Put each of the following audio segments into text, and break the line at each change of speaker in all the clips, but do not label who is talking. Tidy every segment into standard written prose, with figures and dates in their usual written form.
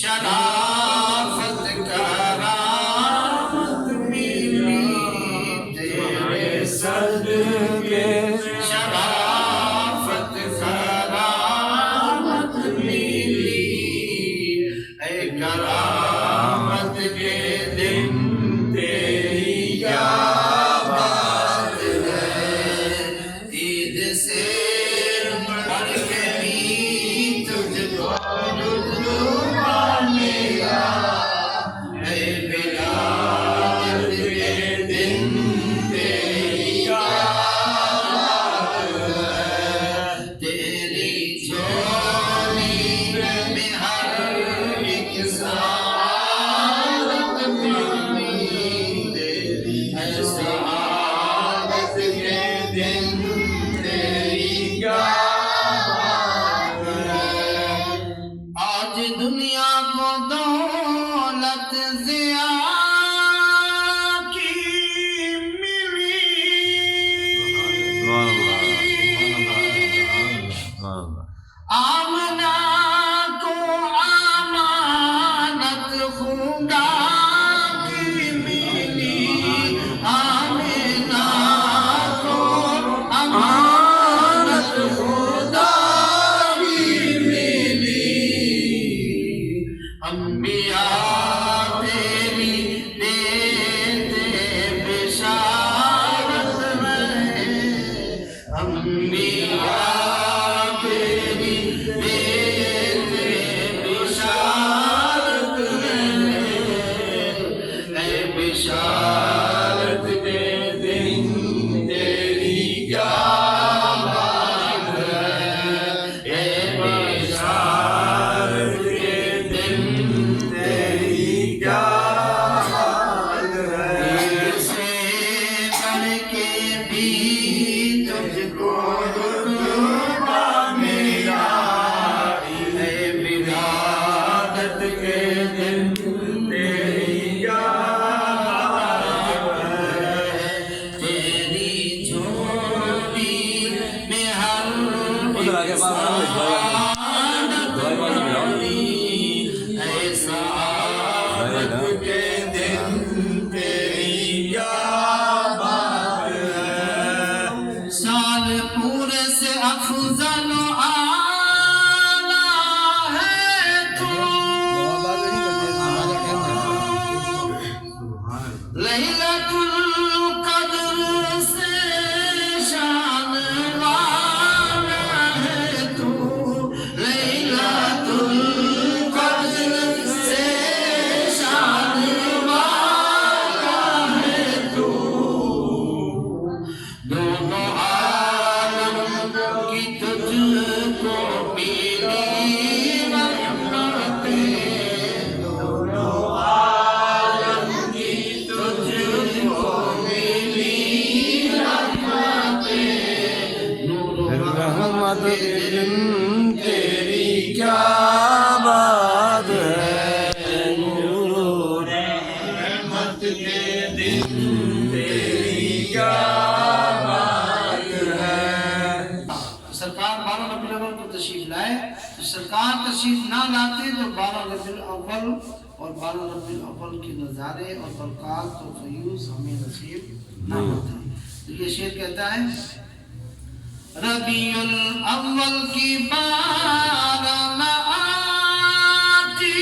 शराफत करामत मिली तेरे सदके शराफत करामत मिली ऐ करामत के दिन तेरी क्या बात है ईद से बढ़ के भी तुझको रुतबा मिला ऐ बिलाल के दिन तेरी क्या बात है तेरी झोली में हर एक सआदत मिली तेरी सआदत के दिन तेरी क्या बात है आज दुनिया को दौलत ज़िया की मिली आमना को अमानत खुदा की मिली आमना को अमानत खुदा की मिली अंबिया तेरी देते बिशारत रहे अंबिया तेरी देते बिशारत रहे ऐ बिशारत के दिन तेरी क्या बात है ऐ बिशारत के दिन तेरी क्या बात है से करके भी तुझको रुतबा मिला ऐ विलादत के दिन तेरी क्या बात है तेरी झोली में हर एक सआदत मिली ऐ सआदत के दिन तेरी क्या बात है साल पूरे से अफजल आला है तू लैलतुल कद्र से शान वाला है तू लैलतुल कद्र से शान वाला है तू दोनों आलम की तुझको मिली रहमतें दोनों आलम की तुझको मिली रहमतें नूर रहमत के दिन तेरी क्या बात है नूर रहमत के दिन तेरी क्या बात है सरकार 12 रबीउल अव्वल को तशरीफ लाए तो सरकार तशरीफ ना लाते तो 12 रबीउल अव्वल और 12 रबीउल अव्वल के नज़ारे और बरक़ात और फ़यूज़ हमें नसीब ना होता तो ये शेर कहता है रबीउल अव्वल की बारह आती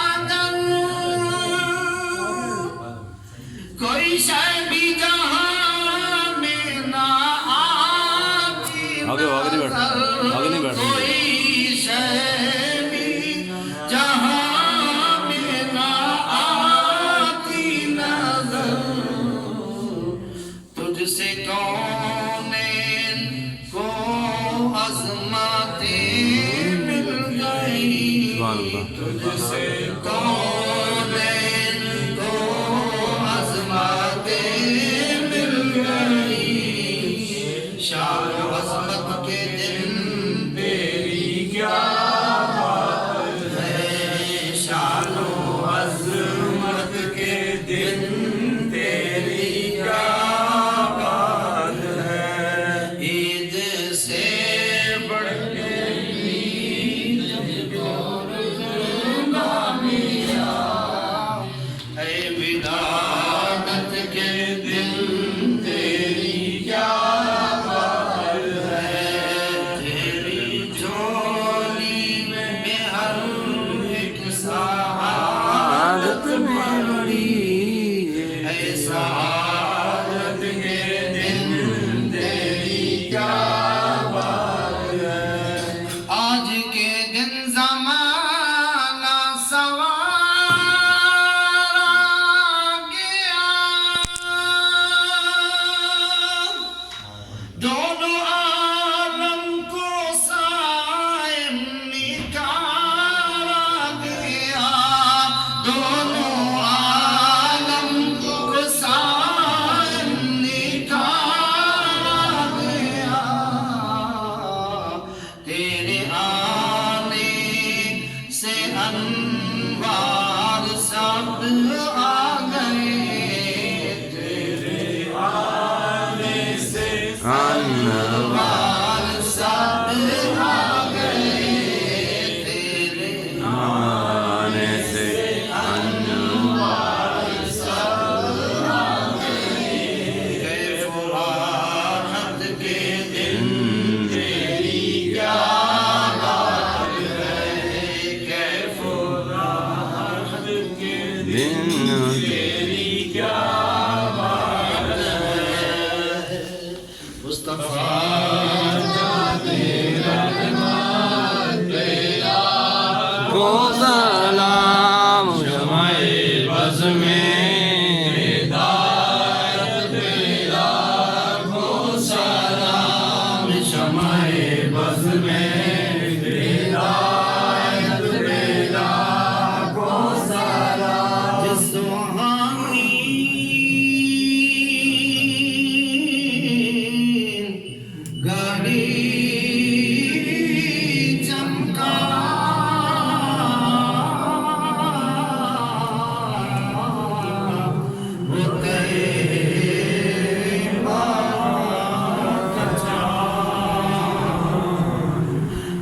अदन कोई शय भी जहां में ना आती
आगे नहीं बैठ
कोई शय भी जहां में ना आती नजर तुझसे कौनेन को अज़मतें मिल गई तुझसे कौनेन को अज़मतें मिल गई शान अज़मत के दिन तेरी क्या बात है शान अज़मत के दिन तेरी क्या ईद से बढ़ के अनवार सब आ गए तेरे आने से अनवार सब आ गए तेरे आने से अनवार सब आ गए कैफ़ो राहत के दिन तेरी क्या बात है कैफ़ो राहत के दिन तेरी क्या बात है मुस्तफ़ा को सलाम शमाए बज़ में हिदायत तेरा को सलाम शमाए बज़ में हिदायत तेरा को सलाम जिस सुहानी गाड़ी चमका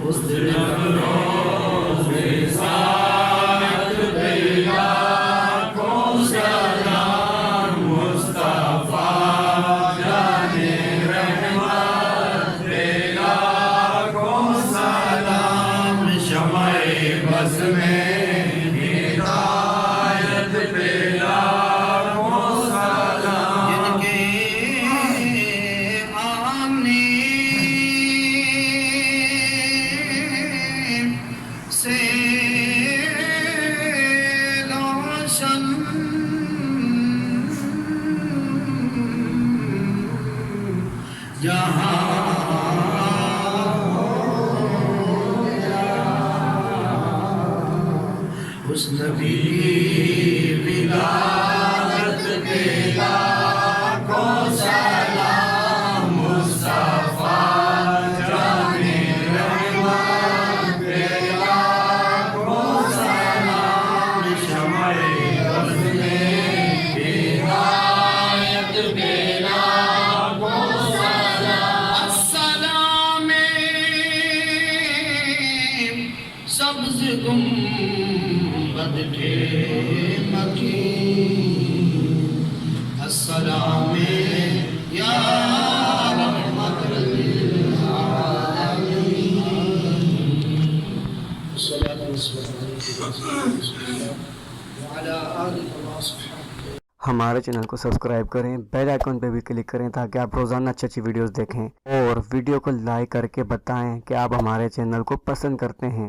उस दिन रोज़े सात बेला को सलाम मुस्तफ़ा जाने रहमत बेला को सलाम शमाए बज़ में हिदायत बेला को सलाम जिनके आने से रोशन जहाँ उस नबी विलादत बेला को सलाम मुस्तफ़ा जाने रहमत बेला को सलाम शमाए बज़ में हिदायत बेला को सलाम अस्सलामे सब्ज़ गुंबद के मकीन अस्सलामे या रहमत लिल आलमीन सल्लल्लाहु अलैहि वसल्लम।
हमारे चैनल को सब्सक्राइब करें, बेल आइकन पे भी क्लिक करें ताकि आप रोज़ाना अच्छी वीडियोस देखें और वीडियो को लाइक करके बताएं कि आप हमारे चैनल को पसंद करते हैं।